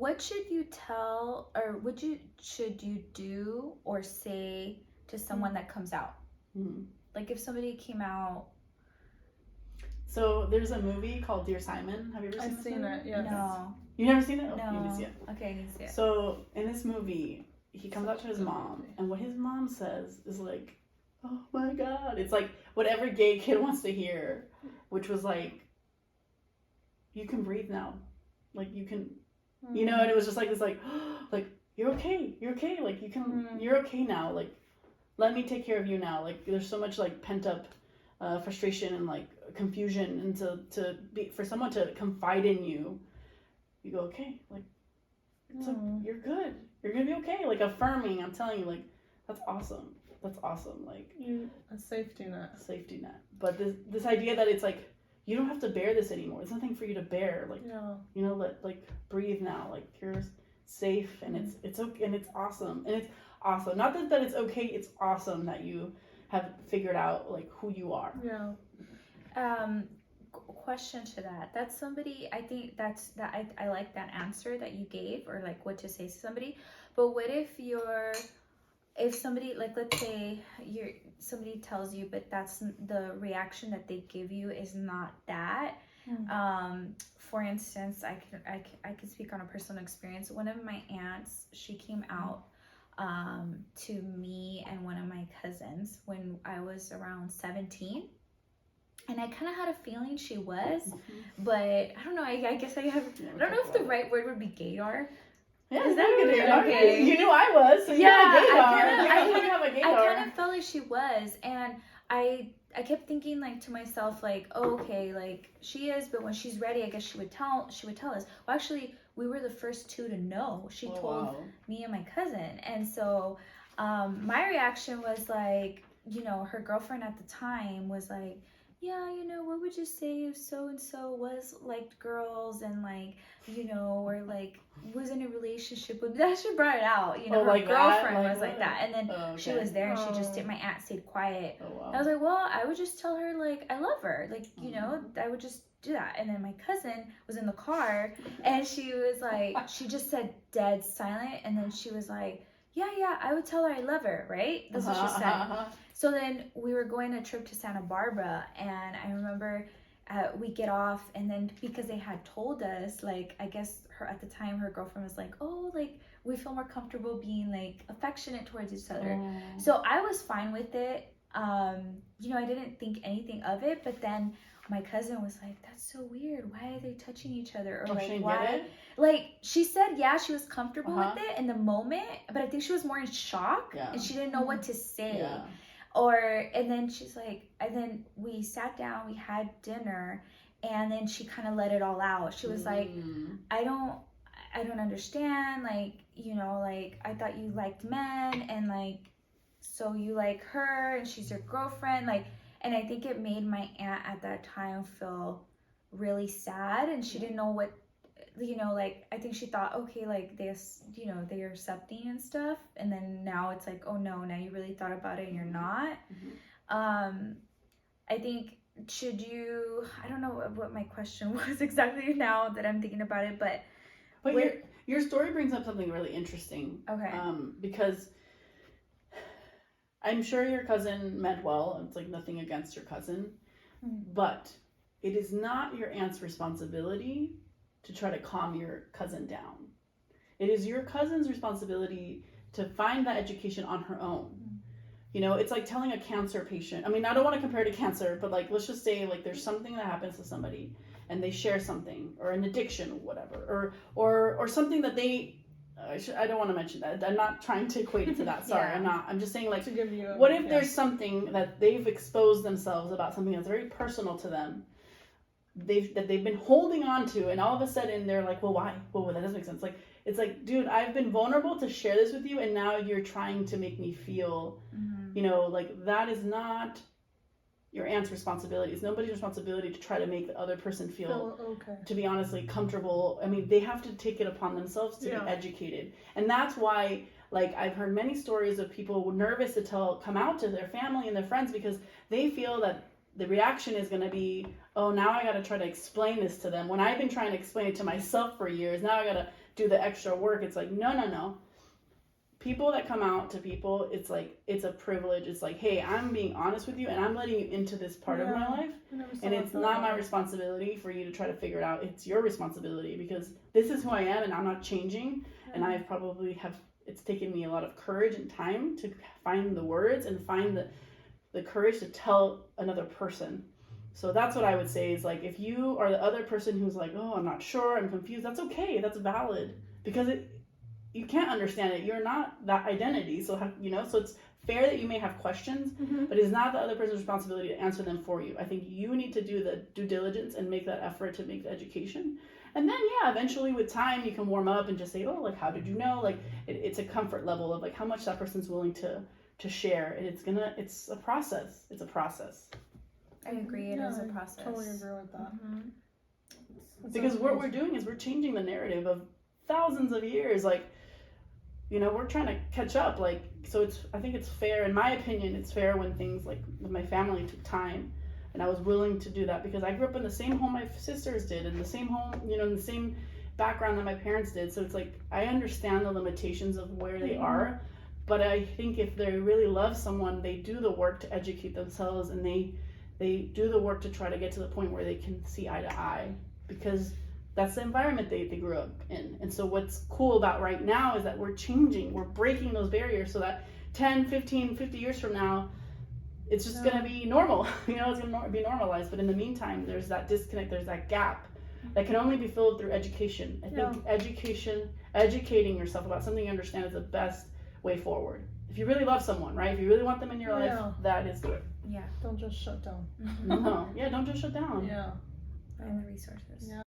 what should you tell, or should you do or say to someone that comes out? Like if somebody came out. So there's a movie called Dear Simon. Have you ever seen it? Yes. No. You never seen it? No. Oh, you need to see it. Okay, I need to see it. So in this movie, he comes out to his mom, and what his mom says is like, "Oh my God!" It's like what every gay kid wants to hear, which was like, "You can breathe now, like you can." You know, and it was just like this, like you're okay, like you can, you're okay now, like let me take care of you now. Like there's so much like pent up frustration and like confusion, and for someone to confide in you, you go okay, like so you're good, you're gonna be okay, like affirming. I'm telling you, like that's awesome, like a safety net. But this idea that it's like, you don't have to bear this anymore. There's nothing for you to bear. Like, you know, breathe now. Like you're safe, and it's okay, and it's awesome, Not that it's okay. It's awesome that you have figured out like who you are. Yeah. Question to that. That's somebody. I think I like that answer that you gave, or like what to say to somebody. But what if somebody, like, let's say somebody tells you, but that's the reaction that they give you is not that. For instance, I can speak on a personal experience. One of my aunts, she came out to me and one of my cousins when I was around 17. And I kind of had a feeling she was, but I don't know. I guess I don't know if the right word would be gaydar. Yeah, is that good? Okay. You knew I was. So I kind of felt like she was, and I kept thinking like to myself like, oh, okay, like she is, but when she's ready, I guess she would tell us. Well, actually, we were the first two to know. She told me and my cousin, and so my reaction was like, you know, her girlfriend at the time was like, yeah, you know, what would you say if so-and-so was liked girls and like, you know, or like was in a relationship with, that she brought it out, you know, her like girlfriend that? was like that. And then she was there and she just did, my aunt stayed quiet. I was like, well, I would just tell her like, I love her. Like, you know, I would just do that. And then my cousin was in the car and she was like, she just said dead silent. And then she was like, yeah, I would tell her I love her, right? That's what she said. So then we were going a trip to Santa Barbara, and I remember we get off, and then because they had told us, like, I guess at the time her girlfriend was like, oh, like, we feel more comfortable being like affectionate towards each other. So I was fine with it. You know, I didn't think anything of it, but then my cousin was like, that's so weird. Why are they touching each other? Or like, why? Like, she said, yeah, she was comfortable with it in the moment, but I think she was more in shock and she didn't know what to say. And then she's like, and then we sat down, we had dinner, and then she kind of let it all out. She was like, I don't understand. Like, you know, like, I thought you liked men, and like, so you like her, and she's your girlfriend. Like, and I think it made my aunt at that time feel really sad, and she didn't know what, you know, like, I think she thought, okay, like, this, you know, they're accepting and stuff, and then now it's like, oh no, now you really thought about it and you're not. I think, I don't know what my question was exactly now that I'm thinking about it, but your story brings up something really interesting. Okay. Because I'm sure your cousin meant well. It's like nothing against your cousin, but it is not your aunt's responsibility to try to calm your cousin down. It is your cousin's responsibility to find that education on her own. You know, it's like telling a cancer patient, I mean, I don't want to compare to cancer, but like, let's just say like there's something that happens to somebody and they share something, or an addiction or whatever, or something that they, I don't want to mention that. I'm not trying to equate it to that. Sorry, I'm just saying, like, what if there's something that they've exposed themselves about, something that's very personal to them, that they've been holding on to, and all of a sudden they're like, well, why? Well, that doesn't make sense. Like, it's like, dude, I've been vulnerable to share this with you, and now you're trying to make me feel, you know, like, that is not your aunt's responsibility. It's nobody's responsibility to try to make the other person feel to be honestly comfortable. I mean, they have to take it upon themselves to be educated. And that's why, like, I've heard many stories of people nervous to come out to their family and their friends, because they feel that the reaction is going to be, oh, now I got to try to explain this to them. When I've been trying to explain it to myself for years, now I got to do the extra work. It's like, no. People that come out to people, it's like, it's a privilege. It's like, hey, I'm being honest with you and I'm letting you into this part of my life. And it's not my responsibility for you to try to figure it out. It's your responsibility because this is who I am and I'm not changing. And I've probably it's taken me a lot of courage and time to find the words and find the courage to tell another person. So that's what I would say is like, if you are the other person who's like, oh, I'm not sure, I'm confused, that's okay, that's valid. Because you can't understand it. You're not that identity. So, so it's fair that you may have questions, but it's not the other person's responsibility to answer them for you. I think you need to do the due diligence and make that effort to make the education. And then, eventually with time, you can warm up and just say, oh, like, how did you know? Like, it's a comfort level of like how much that person's willing to share. And it's a process. It's a process. I agree. It is a process. I totally agree with that. Because what we're doing is we're changing the narrative of thousands of years. Like, we're trying to catch up. Like, so I think it's fair, in my opinion, it's fair when things like with my family took time. And I was willing to do that because I grew up in the same home my sisters did, in the same home, in the same background that my parents did. So it's like, I understand the limitations of where they are, but I think if they really love someone, they do the work to educate themselves and they do the work to try to get to the point where they can see eye to eye because that's the environment they grew up in. And so what's cool about right now is that we're changing, we're breaking those barriers so that 10, 15, 50 years from now, it's just going to be normal, it's going to be normalized. But in the meantime, there's that disconnect, there's that gap that can only be filled through education. I think educating yourself about something you understand is the best way forward. If you really love someone, right? If you really want them in your life, that is good. Yeah. Don't just shut down. No. Yeah, don't just shut down. Yeah. Find the resources. Yeah.